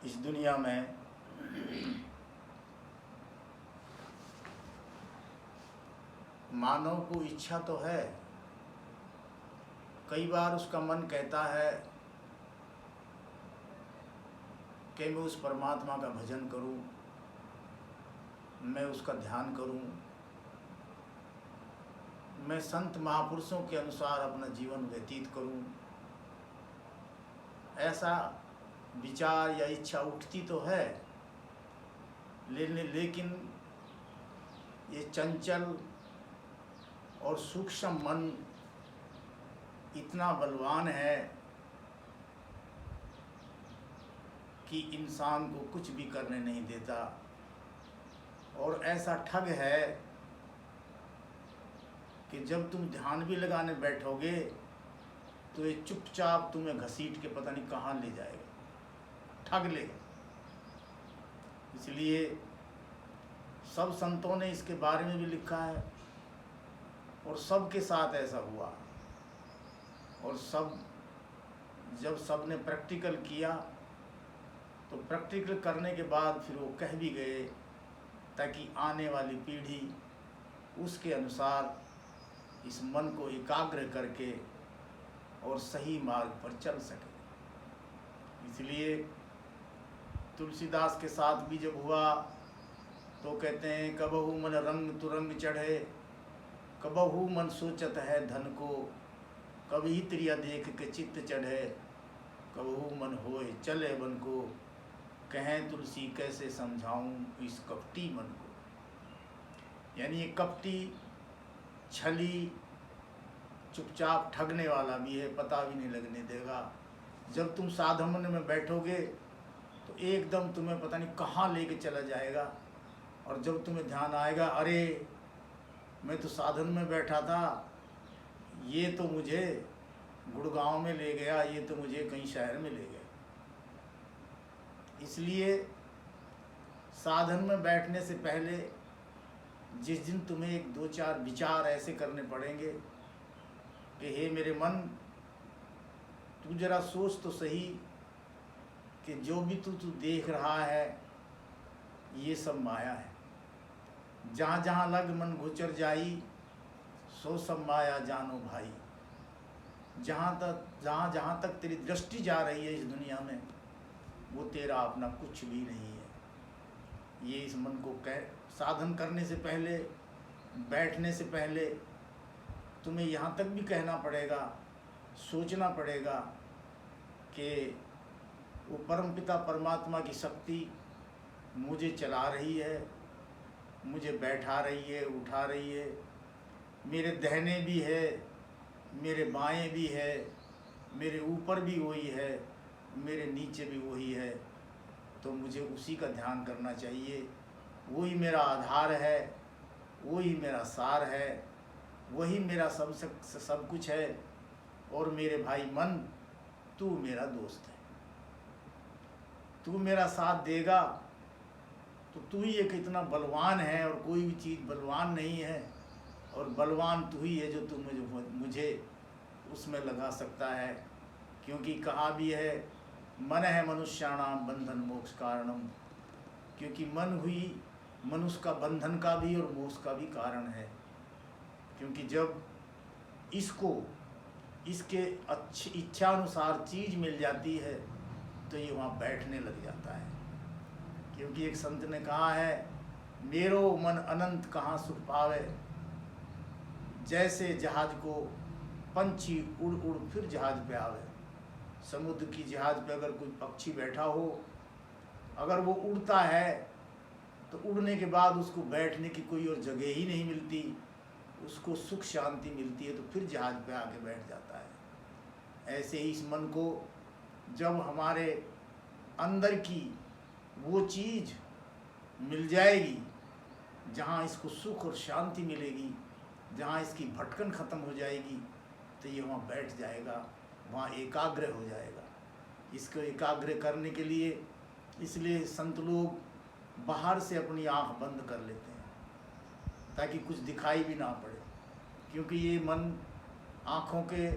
इस दुनिया में मानव को इच्छा तो है। कई बार उसका मन कहता है कि मैं उस परमात्मा का भजन करूं, मैं उसका ध्यान करूं, मैं संत महापुरुषों के अनुसार अपना जीवन व्यतीत करूं। ऐसा विचार या इच्छा उठती तो है, लेकिन ये चंचल और सूक्ष्म मन इतना बलवान है कि इंसान को कुछ भी करने नहीं देता, और ऐसा ठग है कि जब तुम ध्यान भी लगाने बैठोगे तो ये चुपचाप तुम्हें घसीट के पता नहीं कहाँ ले जाएगा, ठग लेगा। इसलिए सब संतों ने इसके बारे में भी लिखा है और सबके साथ ऐसा हुआ, और जब सब ने प्रैक्टिकल किया तो प्रैक्टिकल करने के बाद फिर वो कह भी गए ताकि आने वाली पीढ़ी उसके अनुसार इस मन को एकाग्र करके और सही मार्ग पर चल सके। इसलिए तुलसीदास के साथ भी जब हुआ तो कहते हैं, कबहू मन रंग तुरंग चढ़े, कबहू मन सोचत है धन को, कभी त्रिया देख के चित्त चढ़े, कबहू मन होए चले बन को, कहें तुलसी कैसे समझाऊं इस कपटी मन को। यानी ये कपटी, छली, चुपचाप ठगने वाला भी है, पता भी नहीं लगने देगा। जब तुम साधन में बैठोगे तो एकदम तुम्हें पता नहीं कहाँ लेके चला जाएगा, और जब तुम्हें ध्यान आएगा, अरे मैं तो साधन में बैठा था, ये तो मुझे गुड़गांव में ले गया, ये तो मुझे कहीं शहर में ले गया। इसलिए साधन में बैठने से पहले जिस दिन तुम्हें एक दो चार विचार ऐसे करने पड़ेंगे कि हे मेरे मन, तू जरा सोच तो सही कि जो भी तू देख रहा है ये सब माया है। जहाँ जहाँ लग मन गोचर जाई, सो सब माया जानो भाई। जहाँ जहाँ तक तेरी दृष्टि जा रही है इस दुनिया में, वो तेरा अपना कुछ भी नहीं है। ये इस मन को साधन करने से पहले, बैठने से पहले तुम्हें यहाँ तक भी कहना पड़ेगा, सोचना पड़ेगा कि वो परमपिता परमात्मा की शक्ति मुझे चला रही है, मुझे बैठा रही है, उठा रही है, मेरे दाहिने भी है, मेरे बाएं भी है, मेरे ऊपर भी वही है, मेरे नीचे भी वही है। तो मुझे उसी का ध्यान करना चाहिए। वही मेरा आधार है, वही मेरा सार है, वही मेरा सब कुछ है। और मेरे भाई मन, तू मेरा दोस्त है, तू मेरा साथ देगा तो तू ही एक इतना बलवान है, और कोई भी चीज़ बलवान नहीं है, और बलवान तू ही है जो तू मुझे उसमें लगा सकता है। क्योंकि कहा भी है, मन है मनुष्याणाम बंधन मोक्ष कारणम। क्योंकि मन हुई मनुष्य का बंधन का भी और मोक्ष का भी कारण है। क्योंकि जब इसके अच्छी इच्छा अनुसार चीज़ मिल जाती है तो ये वहाँ बैठने लग जाता है। क्योंकि एक संत ने कहा है, मेरो मन अनंत कहाँ सुख पावे, जैसे जहाज को पंछी उड़ उड़ फिर जहाज पे आवे। समुद्र की जहाज पे अगर कोई पक्षी बैठा हो, अगर वो उड़ता है तो उड़ने के बाद उसको बैठने की कोई और जगह ही नहीं मिलती, उसको सुख शांति मिलती है तो फिर जहाज पे आके बैठ जाता है। ऐसे ही इस मन को जब हमारे अंदर की वो चीज़ मिल जाएगी जहाँ इसको सुख और शांति मिलेगी, जहाँ इसकी भटकन ख़त्म हो जाएगी, तो ये वहाँ बैठ जाएगा, वहाँ एकाग्र हो जाएगा। इसको एकाग्र करने के लिए इसलिए संत लोग बाहर से अपनी आँख बंद कर लेते हैं ताकि कुछ दिखाई भी ना पड़े। क्योंकि ये मन आँखों के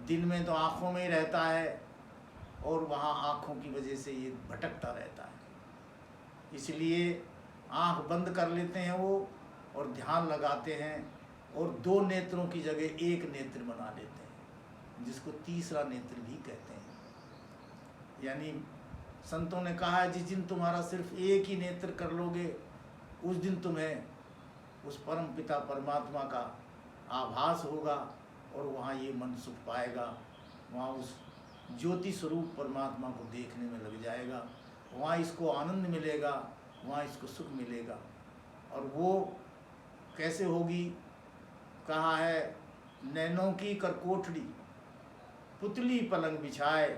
दिन में तो आँखों में ही रहता है, और वहाँ आँखों की वजह से ये भटकता रहता है। इसलिए आँख बंद कर लेते हैं वो और ध्यान लगाते हैं और 2 नेत्रों की जगह 1 नेत्र बना लेते हैं, जिसको तीसरा नेत्र भी कहते हैं। यानी संतों ने कहा है जिस दिन तुम्हारा सिर्फ 1 ही नेत्र कर लोगे, उस दिन तुम्हें उस परम पिता परमात्मा का आभास होगा और वहाँ ये मन सुख पाएगा, वहाँ उस ज्योति स्वरूप परमात्मा को देखने में लग जाएगा, वहाँ इसको आनंद मिलेगा, वहाँ इसको सुख मिलेगा। और वो कैसे होगी? कहा है नैनों की करकोठड़ी पुतली पलंग बिछाए,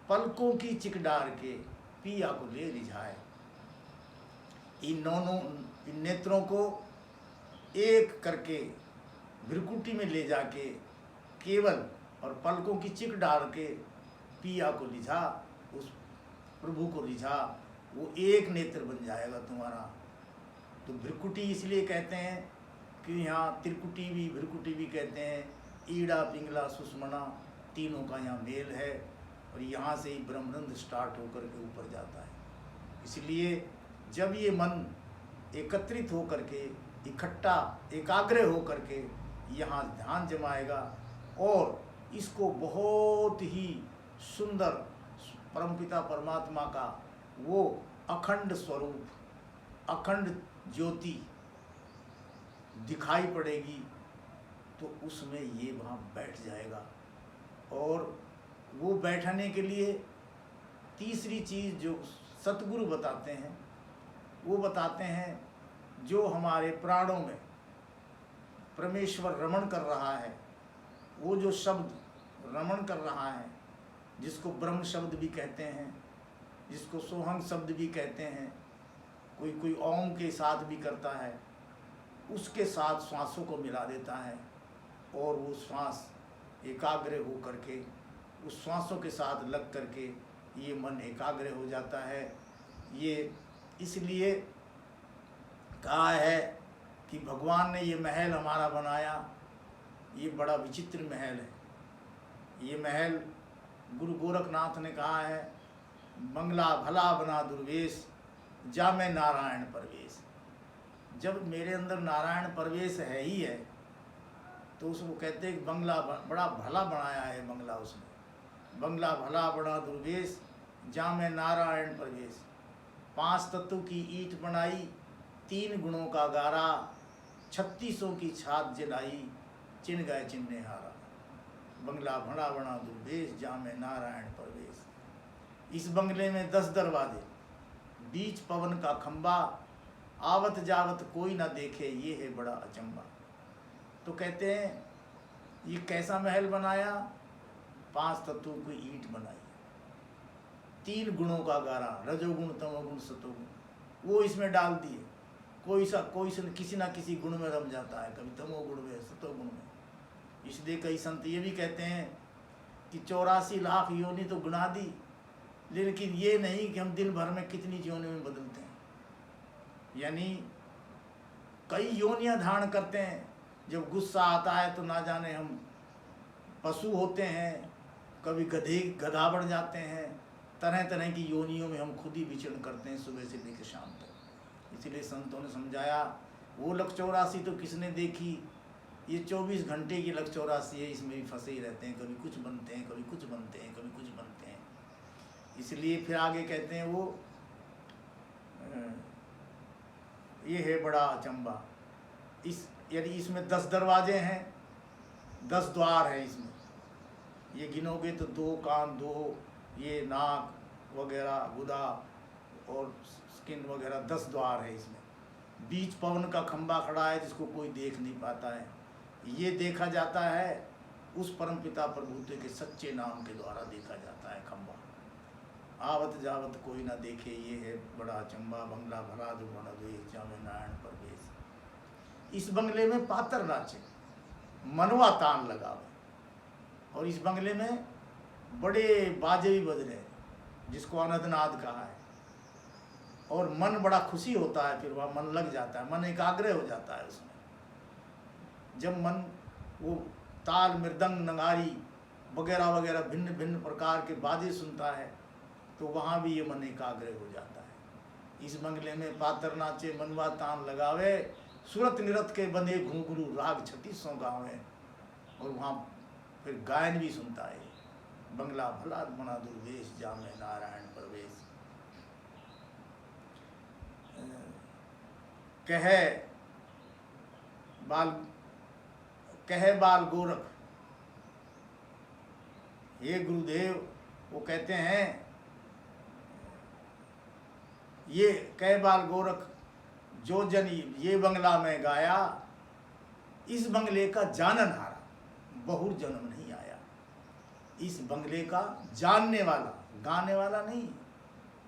पलकों की चिक डार के पिया को ले रिझाए। इन नेत्रों को एक करके भ्रिकुटी में ले जाके केवल और पलकों की चिक डाल के पिया को रिझा, उस प्रभु को रिझा, वो 1 नेत्र बन जाएगा तुम्हारा। तो भ्रिकुटी इसलिए कहते हैं कि यहाँ त्रिकुटी भी भ्रिकुटी भी कहते हैं, ईड़ा पिंगला सुषमना तीनों का यहाँ मेल है और यहाँ से ही ब्रह्मरंध्र स्टार्ट होकर के ऊपर जाता है। इसलिए जब ये मन एकत्रित होकर के इकट्ठा एकाग्र होकर के यहाँ ध्यान जमाएगा और इसको बहुत ही सुंदर परमपिता परमात्मा का वो अखंड स्वरूप, अखंड ज्योति दिखाई पड़ेगी, तो उसमें ये वहाँ बैठ जाएगा। और वो बैठने के लिए तीसरी चीज़ जो सतगुरु बताते हैं, वो बताते हैं जो हमारे प्राणों में परमेश्वर रमण कर रहा है, वो जो शब्द रमण कर रहा है, जिसको ब्रह्म शब्द भी कहते हैं, जिसको सोहंग शब्द भी कहते हैं, कोई ओम के साथ भी करता है, उसके साथ श्वासों को मिला देता है और वो श्वास एकाग्र हो करके उस श्वासों के साथ लग करके ये मन एकाग्र हो जाता है। ये इसलिए कहा है कि भगवान ने ये महल हमारा बनाया, ये बड़ा विचित्र महल है। ये महल गुरु गोरखनाथ ने कहा है, बंगला भला बना दुर्वेश, जा मैं नारायण परवेश। जब मेरे अंदर नारायण परवेश है ही है तो उसको कहते हैं बंगला बड़ा भला बनाया है। बंगला उसने बंगला भला बड़ा दुर्वेश, जा मैं नारायण परवेश। 5 तत्व की ईंट बनाई, 3 गुणों का गारा, 3600 की छात जलाई, चिन्ह गए चिन्ह हारा। बंगला भला बड़ा दुर्वेश, जा मैं नारायण परवेश। इस बंगले में 10 दरवाजे, बीच पवन का खंबा, आवत जावत कोई ना देखे, ये है बड़ा अचंबा। तो कहते हैं ये कैसा महल बनाया? 5 तत्वों की ईंट बनाई, 3 गुणों का गारा, रजोगुण तमोगुण सतोगुण, वो इसमें डाल दिए। कोई किसी ना किसी गुण में रम जाता है, कभी तमोगुण में, सतोगुण में। इसलिए कई संत ये भी कहते हैं कि 84 लाख योनि तो गुना दी, लेकिन ये नहीं कि हम दिन भर में कितनी योनि में बदलते हैं। यानी कई योनियां धारण करते हैं। जब गुस्सा आता है तो ना जाने हम पशु होते हैं, कभी गधा बढ़ जाते हैं, तरह तरह की योनियों में हम खुद ही विचरण करते हैं सुबह से लेकर शाम तक। इसलिए संतों ने समझाया वो लक 84 तो किसने देखी, ये 24 घंटे की लक 84 है, इसमें भी फंसे ही रहते हैं, कभी कुछ बनते हैं, कभी कुछ बनते हैं, कभी कुछ बनते हैं। इसलिए फिर आगे कहते हैं वो ये है बड़ा अचंबा। यदि इसमें 10 दरवाजे हैं, 10 द्वार हैं इसमें, ये गिनोगे तो 2 कान, 2 ये नाक वगैरह, गुदा और स्किन वगैरह, 10 द्वार है इसमें। बीच पवन का खंबा खड़ा है जिसको कोई देख नहीं पाता है। ये देखा जाता है उस परमपिता प्रभुत्व के सच्चे नाम के द्वारा देखा जाता है खंबा। आवत जावत कोई ना देखे, ये है बड़ा अचंबा। बंगला भला दुगुना द्वेष, जा मैं नारायण परवेश। इस बंगले में पातर नाचे, मनवा तान लगावे, और इस बंगले में बड़े बाजे भी बज रहे, जिसको अनंतनाद कहा है। और मन बड़ा खुशी होता है, फिर वह मन लग जाता है, मन एकाग्र हो जाता है उसमें। जब मन वो ताल मृदंग नगारी वगैरह वगैरह भिन्न भिन्न प्रकार के बाजे सुनता है, तो वहाँ भी ये मन एकाग्र हो जाता है। इस बंगले में पातर नाचे मनवा तान लगावे, सूरत निरत के बंधे घुंघरू राग 3600 गावे। और वहाँ फिर गायन भी सुनता है, बंगला भला बना दुर्वेश जामे नारायण प्रवेश। कहे बाल गोरख, ये गुरुदेव वो कहते हैं, ये कहे बाल गोरख जो जन ये बंगला में गाया, इस बंगले का जानन हारा बहुर जन्म नहीं आया। इस बंगले का जानने वाला, गाने वाला नहीं।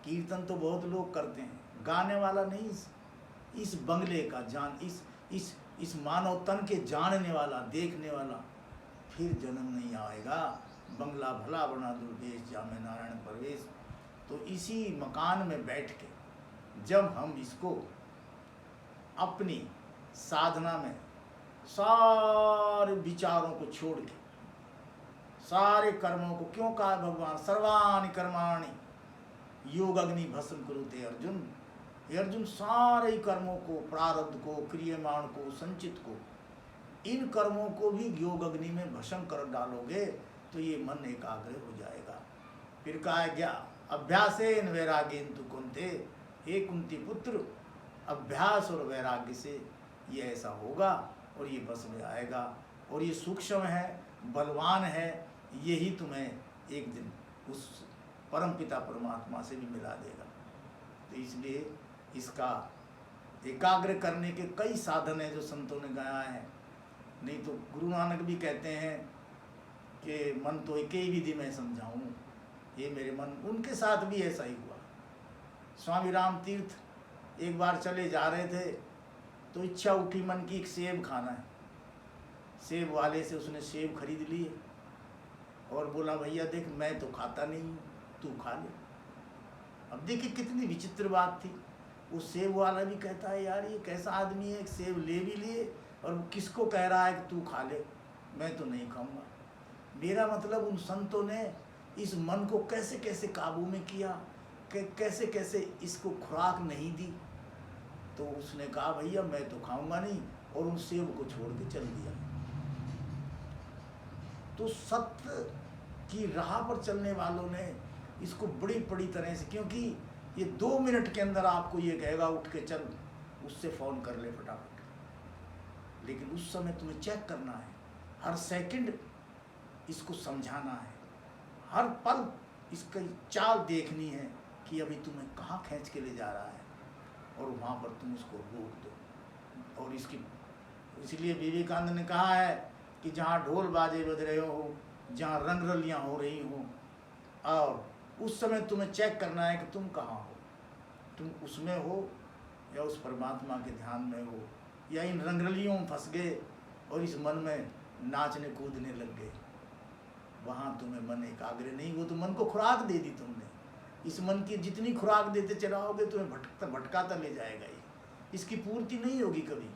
कीर्तन तो बहुत लोग करते हैं, गाने वाला नहीं। इस बंगले का जान, इस मानव तन के जानने वाला, देखने वाला, फिर जन्म नहीं आएगा। बंगला भला बना दुर्वेश जामे नारायण प्रवेश। तो इसी मकान में बैठ के जब हम इसको अपनी साधना में सारे विचारों को छोड़ के, सारे कर्मों को, क्यों कहा भगवान सर्वाणि कर्माणि योग अग्नि भस्म कुरुते अर्जुन। हे अर्जुन, सारे कर्मों को, प्रारब्ध को, क्रियमाण को, संचित को, इन कर्मों को भी योग अग्नि में भस्म कर डालोगे तो ये मन एकाग्र हो जाएगा। फिर कहा गया अभ्यासेन वैराग्येन तु कुंते, हे कुंती पुत्र, अभ्यास और वैराग्य से ये ऐसा होगा और ये बस में आएगा। और ये सूक्ष्म है, बलवान है, यही तुम्हें एक दिन उस परमपिता परमात्मा से भी मिला देगा। तो इसलिए इसका एकाग्र करने के कई साधन हैं जो संतों ने गाया है। नहीं तो गुरु नानक भी कहते हैं कि मन तो एक ही विधि में समझाऊं, ये मेरे मन। उनके साथ भी ऐसा ही हुआ। स्वामी राम तीर्थ एक बार चले जा रहे थे तो इच्छा उठी मन की, एक सेब खाना है। सेब वाले से उसने सेब खरीद लिए और बोला भैया देख, मैं तो खाता नहीं हूँ, तू खा ले। अब देखिए कितनी विचित्र बात थी। वो सेब वाला भी कहता है यार ये कैसा आदमी है, एक सेब ले भी लिए और किसको कह रहा है कि तू खा ले, मैं तो नहीं खाऊंगा। मेरा मतलब उन संतों ने इस मन को कैसे कैसे काबू में किया, कैसे कैसे इसको खुराक नहीं दी। तो उसने कहा भैया मैं तो खाऊंगा नहीं, और उन सेब को छोड़ के चल दिया। तो सत्य की राह पर चलने वालों ने इसको बड़ी बड़ी तरह से, क्योंकि ये 2 मिनट के अंदर आपको ये कहेगा उठ के चल, उससे फ़ोन कर ले फटाफट। लेकिन उस समय तुम्हें चेक करना है, हर सेकंड इसको समझाना है, हर पल इसकी चाल देखनी है कि अभी तुम्हें कहाँ खींच के ले जा रहा है, और वहाँ पर तुम उसको रोक दो। और इसलिए विवेकानंद ने कहा है कि जहाँ ढोल बाजे बज रहे हो, जहाँ रंग रलियाँ हो रही हों, और उस समय तुम्हें चेक करना है कि तुम कहाँ हो, तुम उसमें हो या उस परमात्मा के ध्यान में हो, या इन रंगरलियों में फंस गए और इस मन में नाचने कूदने लग गए। वहाँ तुम्हें मन एकाग्र नहीं, वो तो मन को खुराक दे दी तुमने। इस मन की जितनी खुराक देते चलाओगे तुम्हें भटकाता ले जाएगा। ये इसकी पूर्ति नहीं होगी कभी।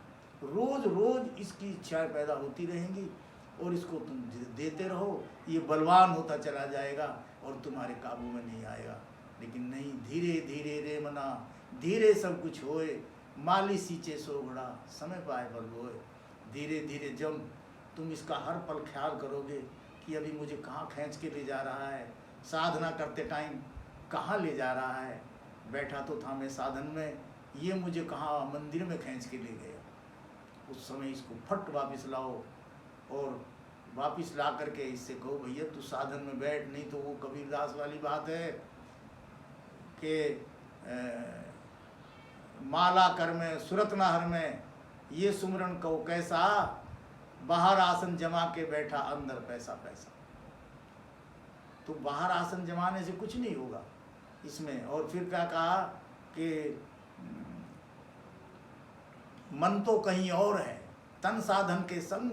रोज़ रोज़ इसकी इच्छाएं पैदा होती रहेंगी और इसको तुम देते रहो, ये बलवान होता चला जाएगा और तुम्हारे काबू में नहीं आएगा। लेकिन नहीं, धीरे धीरे रे मना, धीरे सब कुछ होए, माली सींचे सो घड़ा, समय पाए बल होए। धीरे धीरे जब तुम इसका हर पल ख्याल करोगे कि अभी मुझे कहाँ खींच के ले जा रहा है, साधना करते टाइम कहाँ ले जा रहा है, बैठा तो था मैं साधन में, ये मुझे कहाँ मंदिर में खींच के ले गया। उस समय इसको फट वापस लाओ और वापस ला करके इससे कहो भैया तू साधन में बैठ, नहीं तो वो कबीरदास वाली बात है कि माला कर में सुरत नाहर में ये सुमरन कहो कैसा, बाहर आसन जमा के बैठा अंदर पैसा पैसा। तो बाहर आसन जमाने से कुछ नहीं होगा इसमें। और फिर क्या कहा कि मन तो कहीं और है, तन साधन के संग,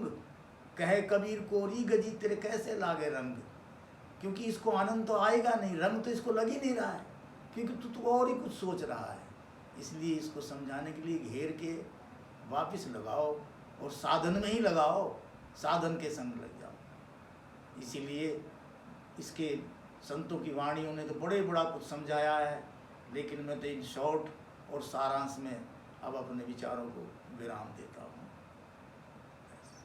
कहे कबीर कोरी गजी तेरे कैसे लागे रंग। क्योंकि इसको आनंद तो आएगा नहीं, रंग तो इसको लग ही नहीं रहा है, क्योंकि तू और ही कुछ सोच रहा है। इसलिए इसको समझाने के लिए घेर के वापस लगाओ और साधन में ही लगाओ, साधन के संग लग जाओ। इसीलिए इसके संतों की वाणियों ने तो बड़े बड़ा कुछ समझाया है, लेकिन मैं तो इन शॉर्ट और सारांश में अब अपने विचारों को विराम देता हूँ।